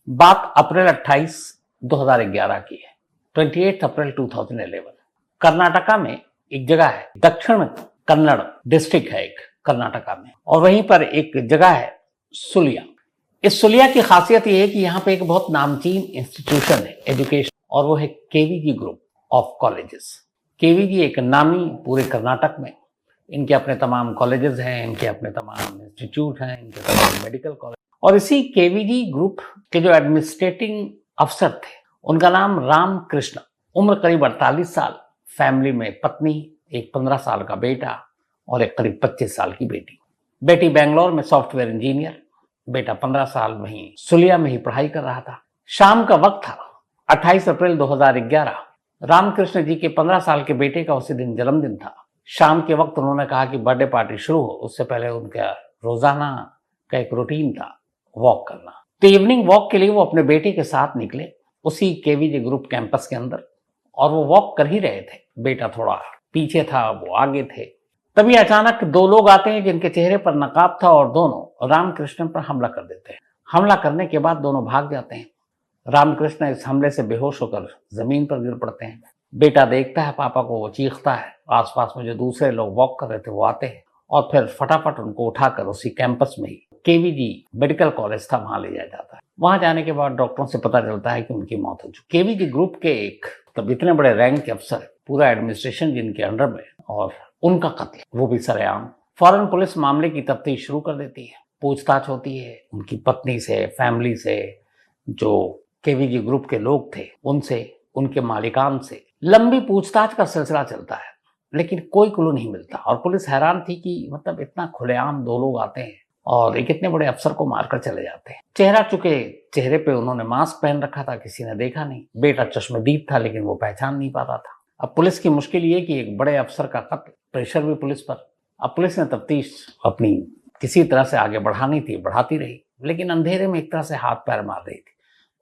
बात अप्रैल 28 2011 की है। 28 अप्रैल 2011 कर्नाटका में एक जगह है, दक्षिण कन्नड़ डिस्ट्रिक्ट है एक कर्नाटका में, और वहीं पर एक जगह है सुलिया। इस सुलिया की खासियत यह है कि यहाँ पे एक बहुत नामचीन इंस्टीट्यूशन है एजुकेशन, और वो है केवीजी ग्रुप ऑफ कॉलेजेस। केवीजी एक नामी पूरे कर्नाटक में, इनके अपने तमाम कॉलेजेस हैं, इनके अपने तमाम इंस्टीट्यूट हैं, इनके तमाम मेडिकल कॉलेज। और इसी केवीजी ग्रुप के जो एडमिनिस्ट्रेटिंग अफसर थे उनका नाम राम कृष्ण, उम्र करीब 48 साल, फैमिली में पत्नी, एक 15 साल का बेटा और एक करीब 25 साल की बेटी। बेटी बेंगलोर में सॉफ्टवेयर इंजीनियर, बेटा 15 साल वहीं सुलिया में ही पढ़ाई कर रहा था। शाम का वक्त था, 28 अप्रैल 2011। रामकृष्ण जी के 15 साल के बेटे का उसी दिन जन्मदिन था। शाम के वक्त उन्होंने कहा कि बर्थडे पार्टी शुरू हो, उससे पहले उनका रोजाना का एक रूटीन था वॉक करना। तो इवनिंग वॉक के लिए वो अपने बेटे के साथ निकले उसी केवीजी ग्रुप कैंपस के अंदर, और वो वॉक कर ही रहे थे। बेटा थोड़ा पीछे था, वो आगे थे। तभी अचानक दो लोग आते हैं जिनके चेहरे पर नकाब था, और दोनों रामकृष्ण पर हमला कर देते हैं। हमला करने के बाद दोनों भाग जाते हैं। रामकृष्ण इस हमले से बेहोश होकर जमीन पर गिर पड़ते हैं। बेटा देखता है पापा को, वो चीखता है। आसपास में जो दूसरे लोग वॉक कर रहे थे वो आते हैं और फिर फटाफट उनको उठाकर उसी कैंपस में ही केवीजी मेडिकल कॉलेज था, वहां ले जाया जाता है। वहां जाने के बाद डॉक्टरों से पता चलता है कि उनकी मौत हो चुकी। केवीजी ग्रुप के एक तब इतने बड़े रैंक के अफसर, पूरा एडमिनिस्ट्रेशन जिनके अंडर में, और उनका कत्ल, वो भी सरेआम। फौरन पुलिस मामले की तफ्तीश शुरू कर देती है। पूछताछ होती है उनकी पत्नी से, फैमिली से, जो केवीजी ग्रुप के लोग थे उनसे, उनके मालिकान से। लंबी पूछताछ का सिलसिला चलता है लेकिन कोई क्लू नहीं मिलता, और पुलिस हैरान थी कि मतलब इतना खुलेआम दो लोग आते हैं और एक इतने बड़े अफसर को मारकर चले जाते हैं। चेहरे पे उन्होंने मास्क पहन रखा था, किसी ने देखा नहीं। बेटा चश्मदीद था लेकिन वो पहचान नहीं पाता था। अब पुलिस की मुश्किल ये कि एक बड़े अफसर का कत्ल, प्रेशर भी पुलिस पर। अब पुलिस ने तफ्तीश अपनी किसी तरह से आगे बढ़ानी थी, बढ़ाती रही, लेकिन अंधेरे में एक तरह से हाथ पैर मार रही थी।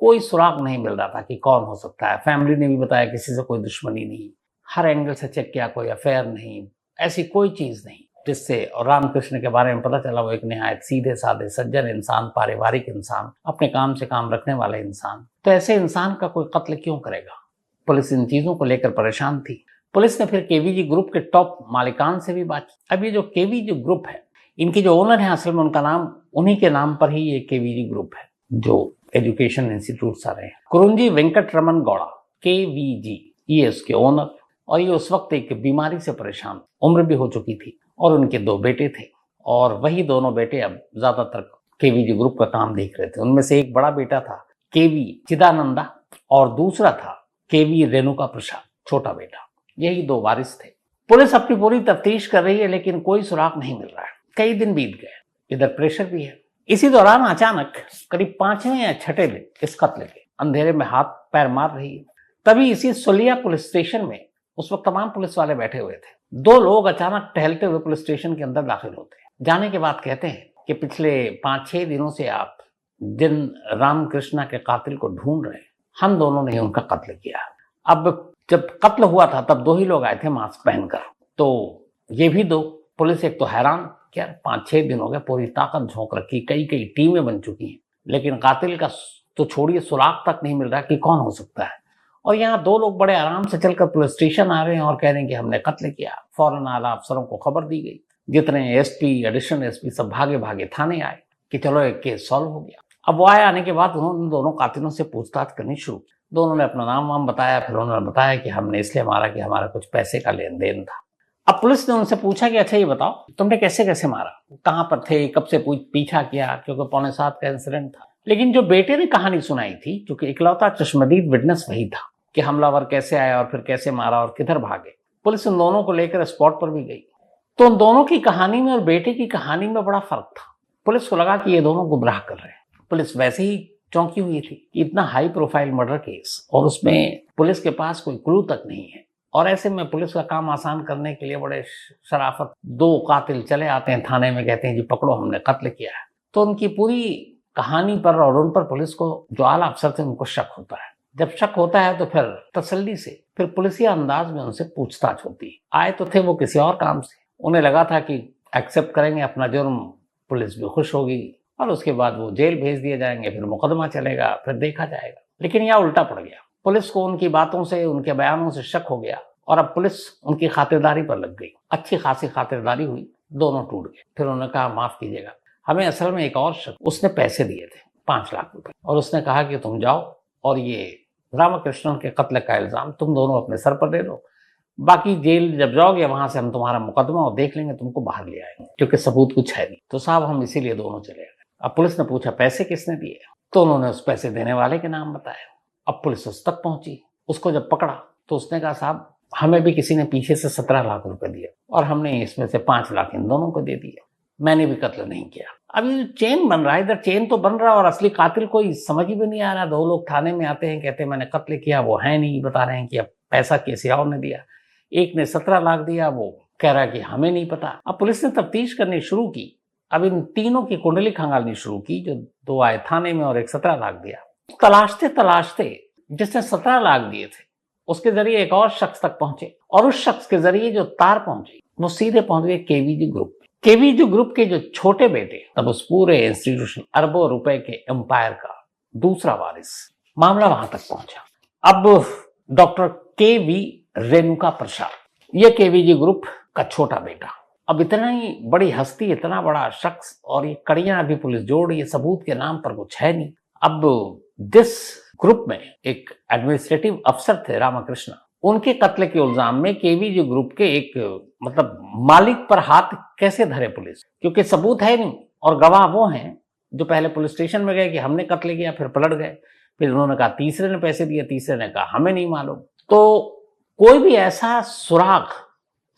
कोई सुराग नहीं मिल रहा था कि कौन हो सकता है। फैमिली ने भी बताया किसी से कोई दुश्मनी नहीं, हर एंगल से चेक किया, कोई अफेयर नहीं, ऐसी कोई चीज नहीं जिससे। और रामकृष्ण के बारे में पता चला वो एक निहायत सीधे साधे सज्जन इंसान, पारिवारिक इंसान, अपने काम से काम रखने वाले इंसान। तो ऐसे इंसान का कोई कत्ल क्यों करेगा? पुलिस इन चीजों को लेकर परेशान थी। पुलिस ने फिर केवीजी ग्रुप के टॉप मालिकान से भी बात की। अब ये जो केवीजी ग्रुप है, इनके जो ओनर है असल में उनका नाम, उन्हीं के नाम पर ही ये केवीजी ग्रुप है जो एजुकेशन इंस्टीट्यूट आ रहे हैं। कुरुंजी वेंकट रमन गौड़ा, केवीजी, ये उसके ओनर। और ये उस वक्त एक बीमारी से परेशान, उम्र भी हो चुकी थी, और उनके दो बेटे थे, और वही दोनों बेटे अब ज्यादातर केवीजी ग्रुप का काम देख रहे थे। उनमें से एक बड़ा बेटा था केवी चिदानंदा, और दूसरा था केवी रेणुका प्रसाद, छोटा बेटा। यही दो वारिस थे। पुलिस अपनी पूरी तफ्तीश कर रही है लेकिन कोई सुराग नहीं मिल रहा है। कई दिन बीत गए, इधर प्रेशर भी है। इसी दौरान अचानक करीब 5वें या 6ठे दिन इस कत्ल के, अंधेरे में हाथ पैर मार रही है। तभी इसी सुलिया पुलिस स्टेशन में उस वक्त तमाम पुलिस वाले बैठे हुए थे। दो लोग अचानक टहलते हुए पुलिस स्टेशन के अंदर दाखिल होते हैं। जाने के बाद कहते हैं कि पिछले 5-6 दिनों से आप जिन रामकृष्ण के कातिल को ढूंढ रहे हैं, हम दोनों ने उनका कत्ल किया। अब जब कत्ल हुआ था तब दो ही लोग आए थे मास्क पहनकर, तो ये भी दो। पुलिस एक तो हैरान, क्या 5-6 दिन हो गए, पूरी ताकत झोंक रखी, कई टीमें बन चुकी हैं, लेकिन कातिल का तो छोड़िए सुराग तक नहीं मिल रहा कि कौन हो सकता है। और यहाँ दो लोग बड़े आराम से चलकर पुलिस स्टेशन आ रहे हैं और कह रहे हैं कि हमने कत्ल किया। फौरन आला अफसरों को खबर दी गई, जितने एसपी, एडिशनल एसपी सब भागे भागे थाने आए कि चलो एक केस सॉल्व हो गया। अब वो आए, आने के बाद उन्होंने दोनों कातिलों से पूछताछ करनी शुरू की। दोनों ने अपना नाम वाम बताया, फिर उन्होंने बताया कि हमने इसलिए मारा कि हमारा कुछ पैसे का लेन देन था। अब पुलिस ने उनसे पूछा कि अच्छा ये बताओ तुमने कैसे कैसे मारा, कहाँ पर थे, कब से पीछा किया, क्योंकि 6:45 का इंसिडेंट था। लेकिन जो बेटे ने कहानी सुनाई थी, क्योंकि इकलौता चश्मदीद विटनेस वही था कि हमलावर कैसे आया और फिर कैसे मारा और किधर भागे। पुलिस उन दोनों को लेकर स्पॉट पर भी गई, तो उन दोनों की कहानी में और बेटे की कहानी में बड़ा फर्क था। पुलिस को लगा कि ये दोनों गुमराह कर रहे हैं। पुलिस वैसे ही चौंकी हुई थी कि इतना हाई प्रोफाइल मर्डर केस, और उसमें पुलिस के पास कोई क्लू तक नहीं है। और ऐसे में पुलिस का काम आसान करने के लिए बड़े शराफत दो कातिल चले आते हैं थाने में, कहते हैं जी पकड़ो हमने कत्ल किया है। तो उनकी पूरी कहानी पर और उन पर पुलिस को, जो आला अफसर थे, उनको शक होता है। जब शक होता है तो फिर तसल्ली से फिर पुलिसिया अंदाज में उनसे पूछताछ होती है। आए तो थे वो किसी और काम से, उन्हें लगा था कि एक्सेप्ट करेंगे अपना जुर्म, पुलिस भी खुश होगी और उसके बाद वो जेल भेज दिए जाएंगे, फिर मुकदमा चलेगा, फिर देखा जाएगा। लेकिन यह उल्टा पड़ गया, पुलिस को उनकी बातों से, उनके बयानों से शक हो गया और अब पुलिस उनकी खातिरदारी पर लग गई। अच्छी खासी खातिरदारी हुई, दोनों टूट गए। फिर उन्होंने कहा माफ कीजिएगा, हमें असल में एक और शख्स, उसने पैसे दिए थे 5 लाख रुपए, और उसने कहा कि तुम जाओ और ये रामकृष्णन के कत्ल का इल्जाम तुम दोनों अपने सर पर ले लो, बाकी जेल जब जाओगे वहां से हम तुम्हारा मुकदमा और देख लेंगे, तुमको बाहर ले आएंगे, क्योंकि सबूत कुछ है नहीं। तो साहब हम इसीलिए दोनों चले गए। अब पुलिस ने पूछा पैसे किसने दिए, तो उन्होंने उस पैसे देने वाले के नाम बताया। अब पुलिस उस तक पहुंची, उसको जब पकड़ा तो उसने कहा साहब हमें भी किसी ने पीछे से 17 लाख रुपए दिए और हमने इसमें से 5 लाख इन दोनों को दे दिए, मैंने भी कत्ल नहीं किया। अब ये चेन बन रहा है, इधर चेन तो बन रहा है और असली कातिल कोई समझ ही भी नहीं आ रहा। 2 लोग थाने में आते हैं, कहते हैं मैंने कत्ल किया, वो है नहीं, बता रहे हैं कि अब पैसा किसी और ने दिया। एक ने 17 लाख दिया, वो कह रहा है कि हमें नहीं पता। अब पुलिस ने तफ्तीश करनी शुरू की, अब इन तीनों की कुंडली खंगालनी शुरू की, जो 2 आए थाने में और एक 17 लाख दिया। तलाशते तलाशते जिसने 17 लाख दिए थे उसके जरिए एक और शख्स तक पहुंचे, और उस शख्स के जरिए जो तार पहुंची वो सीधे पहुंच गए केवीजी ग्रुप। केवीजी ग्रुप के जो छोटे बेटे, तब उस पूरे इंस्टीट्यूशन अरबों रुपए के एम्पायर का दूसरा वारिस, मामला वहां तक पहुंचा। अब डॉक्टर केवी रेणुका प्रसाद, ये केवीजी ग्रुप का छोटा बेटा, अब इतना ही बड़ी हस्ती, इतना बड़ा शख्स, और ये कड़ियां अभी पुलिस जोड़ रही है, सबूत के नाम पर कुछ है नहीं। अब जिस ग्रुप में एक एडमिनिस्ट्रेटिव अफसर थे रामकृष्ण, उनके कत्ल के इल्जाम में केवीजी ग्रुप के एक मतलब मालिक पर हाथ कैसे धरे पुलिस, क्योंकि सबूत है नहीं और गवाह वो हैं जो पहले पुलिस स्टेशन में गए कि हमने कत्ल किया, फिर पलट गए, फिर उन्होंने कहा तीसरे ने पैसे दिए, तीसरे ने कहा हमें नहीं मालूम। तो कोई भी ऐसा सुराग,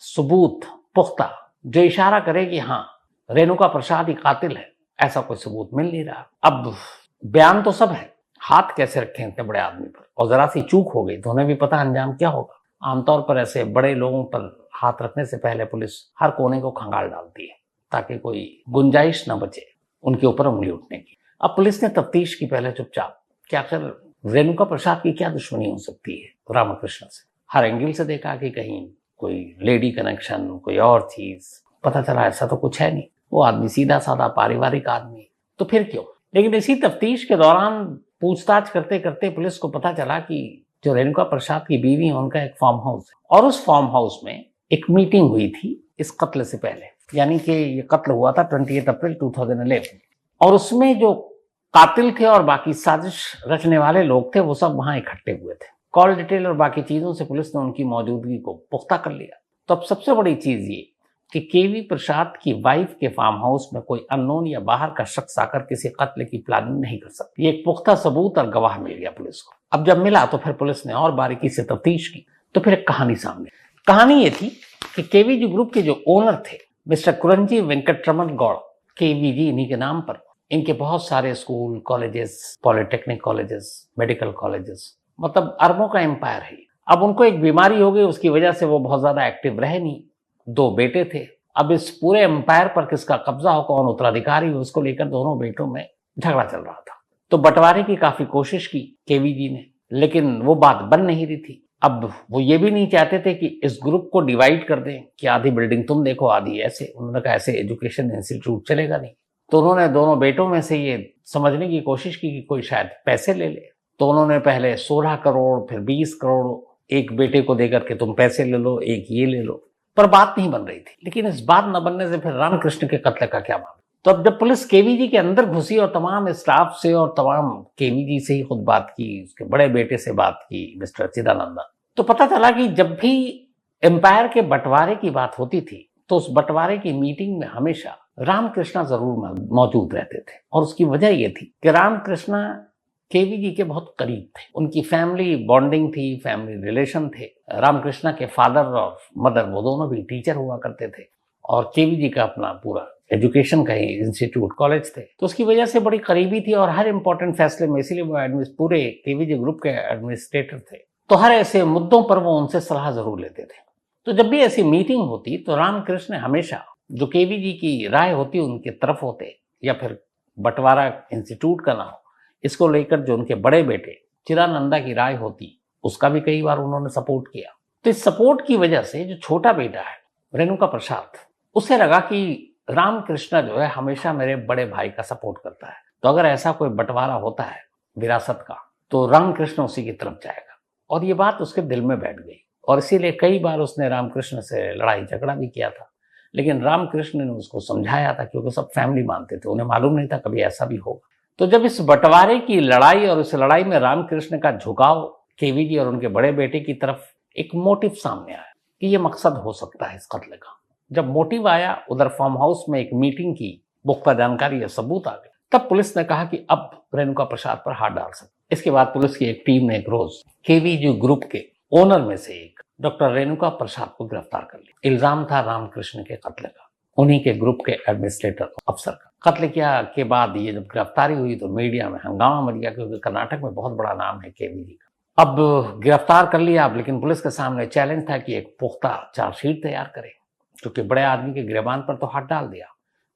सबूत पुख्ता जो इशारा करे कि हाँ रेणुका प्रसाद ही कातिल है, ऐसा कोई सबूत मिल नहीं रहा। अब बयान तो सब है, हाथ कैसे रखे इतने बड़े आदमी पर, और जरा सी चूक हो गई तो उन्हें भी पता अंजाम क्या होगा। आमतौर पर ऐसे बड़े लोगों पर हाथ रखने से पहले पुलिस हर कोने को खंगाल डालती है ताकि कोई गुंजाइश न बचे उनके ऊपर उंगली उठने की। अब पुलिस ने तफ्तीश की पहले चुपचाप कि आखिर रेणुका प्रसाद की क्या दुश्मनी हो सकती है रामकृष्ण से। हर एंगल से देखा कि कहीं कोई लेडी कनेक्शन, कोई और चीज, पता चला ऐसा तो कुछ है नहीं, वो आदमी सीधा साधा पारिवारिक आदमी, तो फिर क्यों। लेकिन इसी तफ्तीश के दौरान पूछताछ करते करते पुलिस को पता चला कि जो रेणुका प्रसाद की बीवी है उनका एक फार्म हाउस है, और उस फार्म हाउस में एक मीटिंग हुई थी इस कत्ल से पहले, यानी कि ये कत्ल हुआ था 28 अप्रैल 2011, और उसमें जो कातिल थे और बाकी साजिश रचने वाले लोग थे वो सब वहां इकट्ठे हुए थे। कॉल डिटेल और बाकी चीजों से पुलिस ने उनकी मौजूदगी को पुख्ता कर लिया। तो अब सबसे बड़ी चीज ये कि केवी प्रसाद की वाइफ के फार्म हाउस में कोई अननोन या बाहर का शख्स आकर किसी कत्ल की प्लानिंग नहीं कर सकता। ये एक पुख्ता सबूत और गवाह मिल गया पुलिस को। अब जब मिला तो फिर पुलिस ने और बारीकी से तफ्तीश की, तो फिर एक कहानी सामने। कहानी ये थी कि केवीजी ग्रुप के जो ओनर थे मिस्टर कुरंजी वेंकटरमन गौड़, केवीजी इन्हीं के नाम पर, इनके बहुत सारे school, colleges, polytechnic colleges, medical colleges, मतलब अरबों का एम्पायर है। अब उनको एक बीमारी हो गई, उसकी वजह से वो बहुत ज्यादा एक्टिव रहे नहीं। 2 बेटे थे, अब इस पूरे एम्पायर पर किसका कब्जा हो, कौन उत्तराधिकारी हो, उसको लेकर दोनों बेटों में झगड़ा चल रहा था। तो बंटवारे की काफी कोशिश की केवीजी ने, लेकिन वो बात बन नहीं रही थी। अब वो ये भी नहीं चाहते थे कि इस ग्रुप को डिवाइड कर दें कि आधी बिल्डिंग तुम देखो, आधी ऐसे। उन्होंने कहा ऐसे एजुकेशन इंस्टीट्यूट चलेगा नहीं। तो उन्होंने दोनों बेटों में से ये समझने की कोशिश की कि कोई शायद पैसे ले ले। तो उन्होंने पहले 16 करोड़, फिर 20 करोड़ एक बेटे को देकर के तुम पैसे ले लो, एक ये ले लो, पर बात नहीं बन रही थी। लेकिन इस बात न बनने से फिर रामकृष्ण के कत्ल का क्या मामला। तो अब जब पुलिस केवीजी के अंदर घुसी और तमाम स्टाफ से और तमाम केवीजी से ही खुद बात की, उसके बड़े बेटे से बात की मिस्टर चिदानंदा, तो पता चला कि जब भी एम्पायर के बंटवारे की बात होती थी तो उस बंटवारे की मीटिंग में हमेशा रामकृष्ण जरूर मौजूद रहते थे। और उसकी वजह यह थी कि रामकृष्ण केवीजी के बहुत करीब थे, उनकी फैमिली बॉन्डिंग थी, फैमिली रिलेशन थे। रामकृष्ण के फादर और मदर वो दोनों भी टीचर हुआ करते थे, और केवीजी का अपना पूरा एजुकेशन का ही इंस्टीट्यूट, कॉलेज थे, तो उसकी वजह से बड़ी करीबी थी। और हर इंपॉर्टेंट फैसले में, इसीलिए वो पूरे केवीजी ग्रुप के एडमिनिस्ट्रेटर थे, तो हर ऐसे मुद्दों पर वो उनसे सलाह जरूर लेते थे। तो जब भी ऐसी मीटिंग होती तो रामकृष्ण हमेशा जो केवीजी की राय होती उनके तरफ होते, या फिर बंटवारा इंस्टीट्यूट का ना हो, इसको लेकर जो उनके बड़े बेटे चिदानंदा की राय होती उसका भी कई बार उन्होंने सपोर्ट किया। तो इस सपोर्ट की वजह से जो छोटा बेटा है रेणुका प्रसाद, उसे लगा कि रामकृष्ण जो है हमेशा मेरे बड़े भाई का सपोर्ट करता है, तो अगर ऐसा कोई बंटवारा होता है विरासत का तो रामकृष्ण उसी की तरफ जाएगा। और ये बात उसके दिल में बैठ गई और इसीलिए कई बार उसने रामकृष्ण से लड़ाई झगड़ा भी किया था, लेकिन रामकृष्ण ने उसको समझाया था क्योंकि सब फैमिली मानते थे, उन्हें मालूम नहीं था कभी ऐसा भी होगा। तो जब इस बंटवारे की लड़ाई और इस लड़ाई में रामकृष्ण का झुकाव केवीजी और उनके बड़े बेटे की तरफ एक मोटिव सामने आया कि ये मकसद हो सकता है इस कत्ल का। जब मोटिव आया, उधर फार्म हाउस में एक मीटिंग की पुख्ता जानकारी या सबूत आ गए, तब पुलिस ने कहा कि अब रेणुका प्रसाद पर हाथ डाल सकते। इसके बाद पुलिस की एक टीम ने एक रोज केवीजी ग्रुप के ओनर में से एक डॉक्टर रेणुका प्रसाद को गिरफ्तार कर लिया। इल्जाम था रामकृष्ण के कत्ल का, उन्हीं के ग्रुप के एडमिनिस्ट्रेटर अफसर का। कत्ल किया के बाद ये जब गिरफ्तारी हुई तो मीडिया में हंगामा मच गया क्योंकि कर्नाटक में बहुत बड़ा नाम है केवीजी का। अब गिरफ्तार कर लिया, लेकिन पुलिस के सामने चैलेंज था कि एक पुख्ता चार्जशीट तैयार करे, क्योंकि बड़े आदमी के गिरबान पर तो हाथ डाल दिया,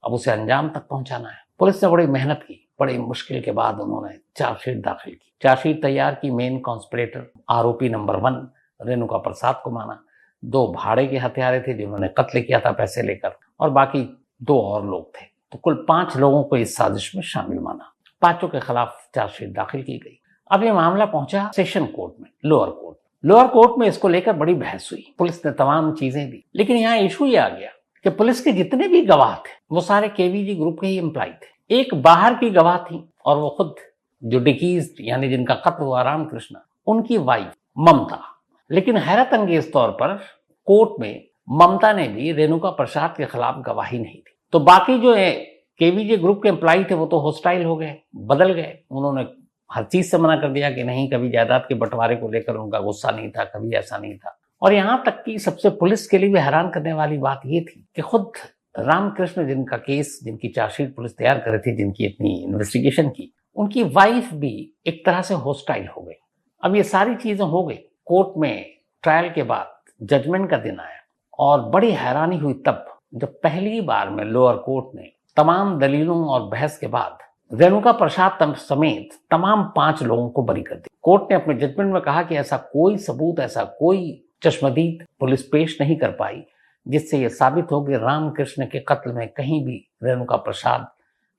अब उसे अंजाम तक पहुंचाना है। पुलिस ने बड़ी मेहनत की, बड़ी मुश्किल के बाद उन्होंने चार्जशीट दाखिल की। चार्जशीट तैयार की। मेन कॉन्स्पिरेटर आरोपी नंबर 1 रेणुका प्रसाद को माना। 2 भाड़े के हत्यारे थे जिन्होंने कत्ल किया था पैसे लेकर, और बाकी 2 और लोग थे। तो कुल 5 लोगों को इस साजिश में शामिल माना। 5 के खिलाफ चार्जशीट दाखिल की गई। अब ये मामला पहुंचा सेशन कोर्ट में, लोअर कोर्ट। लोअर कोर्ट में इसको लेकर बड़ी बहस हुई, पुलिस ने तमाम चीजें दी, लेकिन यहाँ इशू ये आ गया कि पुलिस के जितने भी गवाह थे वो सारे केवीजी ग्रुप के ही एम्प्लॉय थे। एक बाहर की गवाह थी और वो खुद जो डिकीज यानी जिनका कत्ल हुआ रामकृष्ण, उनकी वाइफ ममता। लेकिन हैरत अंगेज तौर पर कोर्ट में ममता ने भी रेणुका प्रसाद के खिलाफ गवाही नहीं दी। तो बाकी जो है केवीजी ग्रुप के एम्प्लॉय थे वो तो हॉस्टाइल हो गए, बदल गए। उन्होंने हर चीज से मना कर दिया कि नहीं, कभी जायदाद के बंटवारे को लेकर उनका गुस्सा नहीं था, कभी ऐसा नहीं था। और यहां तक कि सबसे पुलिस के लिए भी हैरान करने वाली बात यह थी कि खुद रामकृष्ण जिनका केस, जिनकी चार्जशीट पुलिस तैयार कर रही थी, जिनकी इतनी इन्वेस्टिगेशन की, उनकी वाइफ भी एक तरह से हॉस्टाइल हो गई। अब ये सारी चीजें हो गई। कोर्ट में ट्रायल के बाद जजमेंट का दिन आया और बड़ी हैरानी हुई तब जब पहली बार में लोअर कोर्ट ने तमाम दलीलों और बहस के बाद रेणुका प्रसाद समेत तमाम 5 लोगों को बरी कर दिया। कोर्ट ने अपने जजमेंट में कहा कि ऐसा कोई सबूत, ऐसा कोई चश्मदीद पुलिस पेश नहीं कर पाई जिससे यह साबित हो कि रामकृष्ण के कत्ल में कहीं भी रेणुका प्रसाद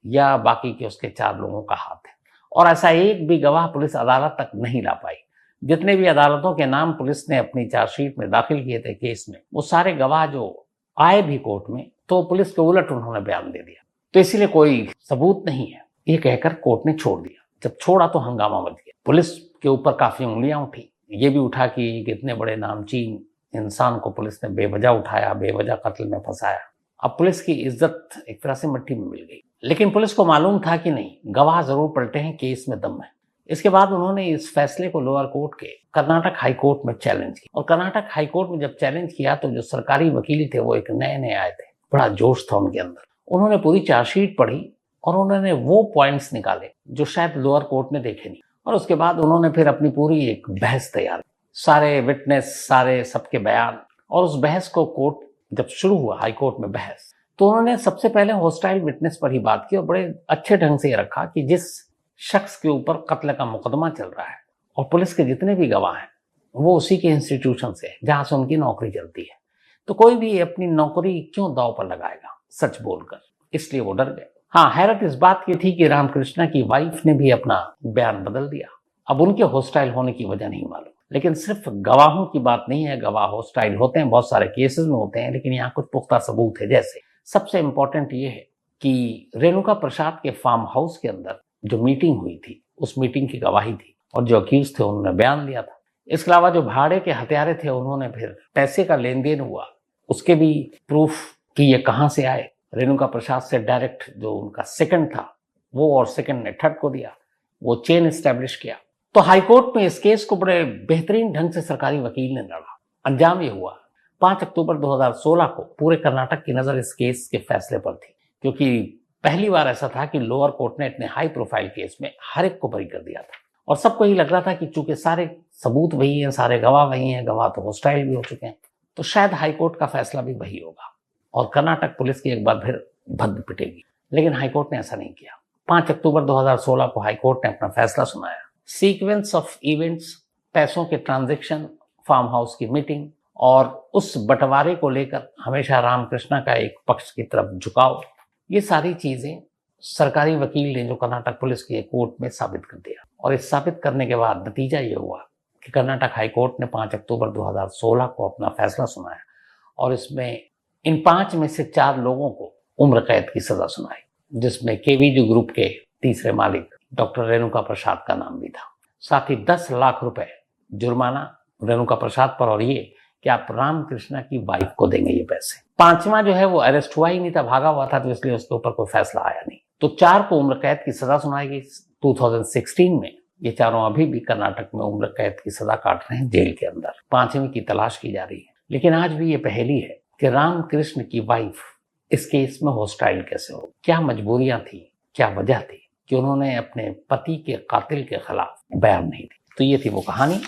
या बाकी के उसके 4 लोगों का हाथ है। और ऐसा एक भी गवाह पुलिस अदालत तक नहीं ला पाई। जितने भी अदालतों के नाम पुलिस ने अपनी चार्जशीट में दाखिल किए थे केस में, वो सारे गवाह जो आए भी कोर्ट में तो पुलिस के उलट उन्होंने बयान दे दिया। तो इसीलिए कोई सबूत नहीं है, ये कहकर कोर्ट ने छोड़ दिया। जब छोड़ा तो हंगामा मच गया, पुलिस के ऊपर काफी उंगलियां उठी। ये भी उठा कि कितने बड़े नामचीन इंसान को पुलिस ने बेवजह उठाया, बेवजह कत्ल में फंसाया। अब पुलिस की इज्जत एक तरह से मिट्टी में मिल गई। लेकिन पुलिस को मालूम था कि नहीं, गवाह जरूर पलटे हैं, केस में दम है। इसके बाद उन्होंने इस फैसले को लोअर कोर्ट के कर्नाटक हाई कोर्ट में चैलेंज किया। और कर्नाटक हाई कोर्ट में जब चैलेंज किया तो जो सरकारी वकील थे वो एक नए नए आए थे, बड़ा जोश था उनके अंदर। उन्होंने पूरी चार्जशीट पढ़ी और उन्होंने वो पॉइंट्स निकाले जो शायद लोअर कोर्ट ने देखे नहीं। और उसके बाद उन्होंने फिर अपनी पूरी एक बहस तैयार, सारे विटनेस, सारे सबके बयान। और उस बहस को कोर्ट जब शुरू हुआ, हाई कोर्ट में बहस, तो उन्होंने सबसे पहले हॉस्टाइल विटनेस पर ही बात की और बड़े अच्छे ढंग से रखा कि जिस शख्स के ऊपर कत्ल का मुकदमा चल रहा है और पुलिस के जितने भी गवाह हैं वो उसी के इंस्टीट्यूशन से जहां से उनकी नौकरी चलती है, तो कोई भी अपनी नौकरी क्यों दांव पर लगाएगा सच बोलकर। इसलिए वो डर गए। हाँ, हैरत इस बात की थी कि रामकृष्ण की वाइफ ने भी अपना बयान बदल दिया। अब उनके हॉस्टाइल होने की वजह नहीं मालूम, लेकिन सिर्फ गवाहों की बात नहीं है। गवाह हॉस्टाइल होते हैं, बहुत सारे केसेस में होते हैं, लेकिन यहाँ कुछ पुख्ता सबूत है। जैसे सबसे इंपॉर्टेंट ये है कि रेणुका प्रसाद के फार्म हाउस के अंदर जो मीटिंग हुई थी, उस मीटिंग की गवाही थी और जो अक्यूज थे उन्होंने बयान दिया था। इसके अलावा जो भाड़े के हत्यारे थे उन्होंने फिर पैसे का लेन देन हुआ उसके भी प्रूफ कि ये कहाँ से आए। रेणुका प्रसाद से डायरेक्ट जो उनका सेकंड था वो और सेकंड ने थर्ड को दिया, वो चेन एस्टेब्लिश किया। तो हाईकोर्ट में इस केस को बड़े बेहतरीन ढंग से सरकारी वकील ने लड़ा। अंजाम ये हुआ 5 अक्टूबर 2016 को पूरे कर्नाटक की नजर इस केस के फैसले पर थी, क्योंकि पहली बार ऐसा था कि लोअर कोर्ट ने इतने हाई प्रोफाइल केस में हर एक को बरी कर दिया था। और सबको यही लग रहा था कि चूंकि सारे सबूत वही हैं, सारे गवाह वही हैं, गवाह तो हॉस्टाइल भी हो चुके हैं, तो शायद हाईकोर्ट का फैसला भी वही होगा और कर्नाटक पुलिस की एक बार फिर भद्द पिटेगी। लेकिन हाईकोर्ट ने ऐसा नहीं किया। 5 अक्टूबर 2016 को हाईकोर्ट ने अपना फैसला सुनाया। सीक्वेंस ऑफ इवेंट्स, पैसों के ट्रांजैक्शन, फार्म हाउस की मीटिंग और उस बंटवारे को लेकर हमेशा रामकृष्ण का एक पक्ष की तरफ झुकाव, ये सारी चीजें सरकारी वकील ने जो कर्नाटक पुलिस की कोर्ट में साबित कर दिया। और इस साबित करने के बाद नतीजा ये हुआ कि कर्नाटक हाई कोर्ट ने 5 अक्टूबर 2016 को अपना फैसला सुनाया और इसमें इन 5 में से 4 लोगों को उम्र कैद की सजा सुनाई, जिसमें केवीजी ग्रुप के तीसरे मालिक डॉक्टर रेणुका प्रसाद का नाम भी था। साथ ही 10 लाख रुपए जुर्माना रेणुका प्रसाद पर, और ये कि आप रामकृष्ण की वाइफ को देंगे ये पैसे। 5वां जो है वो अरेस्ट हुआ ही नहीं था, भागा हुआ था, तो इसलिए उसके ऊपर कोई फैसला आया नहीं। तो 4 को उम्र कैद की सजा सुनाई गई 2016 में। ये चारों अभी भी कर्नाटक में उम्र कैद की सजा काट रहे हैं जेल के अंदर। 5वीं की तलाश की जा रही है। लेकिन आज भी ये पहेली है कि रामकृष्ण की वाइफ इस केस में हॉस्टाइल कैसे हो, क्या मजबूरियां थी, क्या वजह थी कि उन्होंने अपने पति के कातिल के खिलाफ बयान नहीं दी। तो ये थी वो कहानी